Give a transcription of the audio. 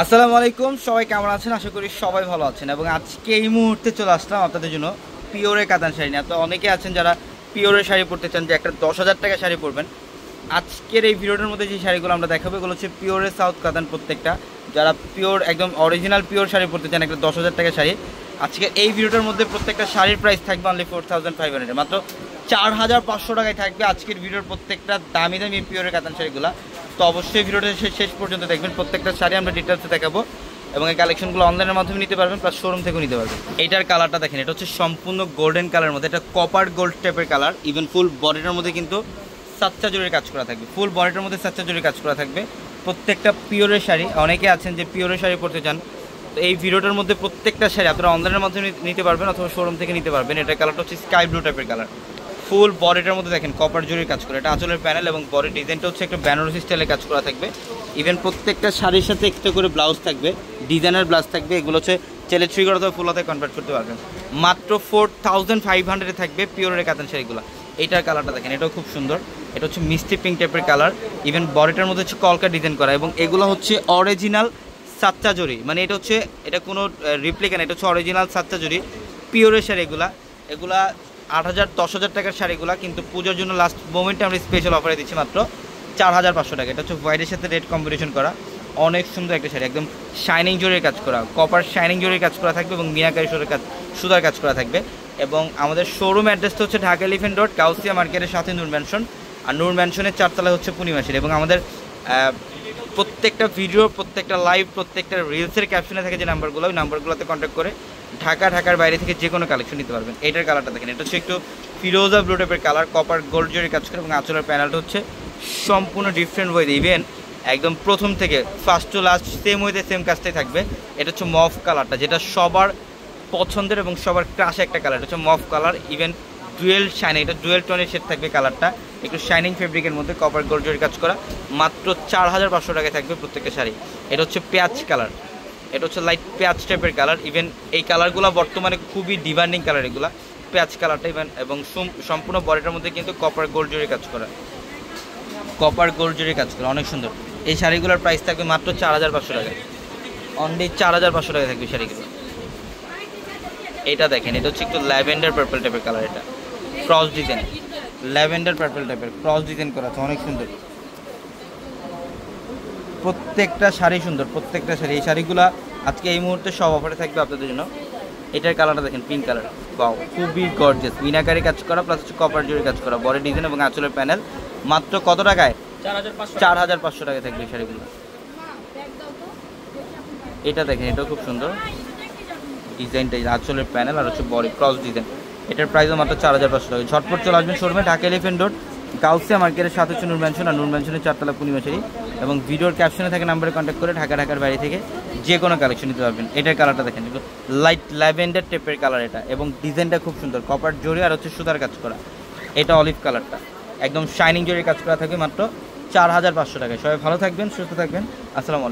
আসসালামু আলাইকুম, সবাই কেমন আছেন? আশা করি সবাই ভালো আছেন। এবং আজকে এই মুহূর্তে চলে আসলাম আপনাদের জন্য পিওরের কাতান শাড়ি নিয়ে। তো অনেকে আছেন যারা পিওরের শাড়ি পরতে চান, যে একটা 10,000 টাকা শাড়ি পরবেন। আজকের এই ভিডিওটার মধ্যে যে শাড়িগুলো আমরা দেখাবো এগুলো হচ্ছে পিওরের সাউথ কাতান। প্রত্যেকটা যারা পিওর একদম অরিজিনাল পিওর শাড়ি পরতে চান, একটা 10,000 টাকা শাড়ি। আজকে এই ভিডিওটার মধ্যে প্রত্যেকটা শাড়ির প্রাইস থাকবে অনলি 4,500, মাত্র 4,500 টাকায় থাকবে আজকের ভিডিওর প্রত্যেকটা দামি দামি পিওরের কাতান শাড়িগুলো। তো অবশ্যই ভিডিওটা শেষ পর্যন্ত দেখবেন। প্রত্যেকটা শাড়ি আমরা ডিটেলসে দেখাবো এবং এই কালেকশনগুলো অনলাইনের মাধ্যমে নিতে পারবেন, প্লাস শোরুম থেকেও নিতে পারবেন। এইটার কালারটা দেখেন, এটা হচ্ছে সম্পূর্ণ গোল্ডেন কালারের মধ্যে, এটা কপার গোল্ড টাইপের কালার। ইভেন ফুল বডিটার মধ্যে কিন্তু সাচ্চা জরির কাজ করা থাকবে, ফুল বডিটার মধ্যে সাচ্চা জরির কাজ করা থাকবে। প্রত্যেকটা পিওরের শাড়ি, অনেকে আছেন যে পিওরের শাড়ি পরতে চান, তো এই ভিডিওটার মধ্যে প্রত্যেকটা শাড়ি আপনারা অনলাইনের মাধ্যমে নিতে পারবেন অথবা শোরুম থেকে নিতে পারবেন। এটার কালারটা হচ্ছে স্কাই ব্লু টাইপের কালার। ফুল বডিটার মধ্যে দেখেন কপার জরির কাজ করে, এটা আঁচলের প্যানেল এবং বডির ডিজাইনটা হচ্ছে একটা বেনারসি স্টাইলে কাজ করা থাকবে। ইভেন প্রত্যেকটা শাড়ির সাথে একটা করে ব্লাউজ থাকবে, ডিজাইনার ব্লাউজ থাকবে। এগুলো হচ্ছে চেলে থ্রি করে অথবা ফুল হাতে কনভার্ট করতে পারবেন। মাত্র 4,500 থাকবে পিওরের কাতান শাড়িগুলো। এইটার কালারটা দেখেন, এটাও খুব সুন্দর। এটা হচ্ছে মিষ্টি পিঙ্ক টাইপের কালার। ইভেন বডিটার মধ্যে হচ্ছে কলকা ডিজাইন করা এবং এগুলো হচ্ছে অরিজিনাল সাচ্চা জরি, মানে এটা হচ্ছে এটা কোনো রিপ্লিকা না, এটা হচ্ছে অরিজিনাল সাচ্চা জরি পিওরের শাড়ি। এগুলা 8,000 10,000 টাকার শাড়িগুলা, কিন্তু পুজোর জন্য লাস্ট মোমেন্টে আমরা স্পেশাল অফারে দিচ্ছি মাত্র 4,500 টাকা। এটা হচ্ছে হোয়াইটের সাথে রেড কম্বিনেশন করা, অনেক সুন্দর একটা শাড়ি, একদম শাইনিং জরির কাজ করা, কপার শাইনিং জরির কাজ করা থাকবে এবং মিনাকারি সুতার কাজ করা থাকবে। এবং আমাদের শোরুম অ্যাড্রেসটা হচ্ছে ঢাকা এলিফ্যান্ট রোড, কাউসিয়া মার্কেটের সাথে নূর ম্যানশন, আর নূর ম্যানশনের 4তলা হচ্ছে পূর্ণিমাশির। এবং আমাদের প্রত্যেকটা ভিডিও, প্রত্যেকটা লাইভ, প্রত্যেকটা রিলসের ক্যাপশনে থাকে যে নাম্বারগুলো, ওই নাম্বারগুলোতে কন্ট্যাক্ট করে ঢাকার বাইরে থেকে যে কোনো কালেকশন নিতে পারবেন। এটার কালারটা দেখেন, এটা হচ্ছে একটু ফিরোজা ব্লু টাইপের কালার, কপার গোল্ড জরির কাজ করে এবং আঁচলের প্যানেলটা হচ্ছে সম্পূর্ণ ডিফারেন্ট ওয়েতে। ইভেন একদম প্রথম থেকে ফার্স্ট টু লাস্ট সেম ওয়েতে সেম কাজটাই থাকবে। এটা হচ্ছে মফ কালারটা, যেটা সবার পছন্দের এবং সবার ক্রাশ একটা কালার। এটা হচ্ছে মফ কালার। ইভেন ডুয়েল শাইনিং, এটা ডুয়েল টোনের শেড থাকবে কালারটা, একটু শাইনিং ফেব্রিকের মধ্যে কপার গোল্ড জরির কাজ করা। মাত্র 4,500 টাকায় থাকবে প্রত্যেকটা শাড়ি। এটা হচ্ছে পেঁয়াজ কালার, এটা হচ্ছে লাইট পেঁয়াজ টাইপের কালার। ইভেন এই কালারগুলো বর্তমানে খুবই ডিমান্ডিং কালার, এগুলা পেঁয়াজ কালারটা। ইভেন এবং সম্পূর্ণ বডিটার মধ্যে কিন্তু কপার গোল্ড জরির কাজ করা, কপার গোল্ড জরির কাজ করা, অনেক সুন্দর। এই শাড়িগুলোর প্রাইস থাকবে মাত্র 4,500 টাকায়, অনলি 4,500 টাকায় থাকবে শাড়িগুলো। এটা দেখেন, এটা হচ্ছে একটু ল্যাভেন্ডার পার্পল টাইপের কালার, এটা ক্রস ডিজাইন, ল্যাভেন্ডার পার্পল টাইপের ক্রস ডিজাইন করা আছে, অনেক সুন্দর। প্রত্যেকটা শাড়ি সুন্দর, প্রত্যেকটা শাড়ি। এই শাড়িগুলো আজকে এই মুহূর্তে সব অফারে থাকবে আপনাদের জন্য। এটার কালারটা দেখেন, পিঙ্ক কালার, বাও, খুবই গর্জিয়াস, মিনাকারি কাজ করা প্লাস হচ্ছে কপার জরি কাজ করা, বডি ডিজাইন এবং আঁচলের প্যানেল। মাত্র কত টাকায়? 4,500 টাকায় থাকবে এই শাড়িগুলো। এটা দেখেন, এটাও খুব সুন্দর ডিজাইনটা, আঁচলের প্যানেল আর হচ্ছে বডি ক্রস ডিজাইন। এটার প্রাইসও মাত্র 4,500 টাকা। ঝটপট চলে আসবেন শোরুমে, ঢাকা এলিফ্যান্ট রোড, গাউসিয়া মার্কেটের সাথে হচ্ছে নূর ম্যানশন, আর নূর ম্যানশনের 4তলা পূর্ণিমাশারি। এবং ভিডিওর ক্যাপশনে থাকে নাম্বারে কন্ট্যাক্ট করে ঢাকার বাইরে থেকে যে কোনো কালেকশন নিতে পারবেন। এটার কালারটা দেখেন, লাইট ল্যাভেন্ডার টাইপের কালার এটা, এবং ডিজাইনটা খুব সুন্দর, কপার জরি আর হচ্ছে সুতার কাজ করা। এটা অলিভ কালারটা, একদম শাইনিং জরির কাজ করা থাকবে মাত্র 4,500 টাকায়। সবাই ভালো থাকবেন, সুস্থ থাকবেন, আসসালামু আলাইকুম।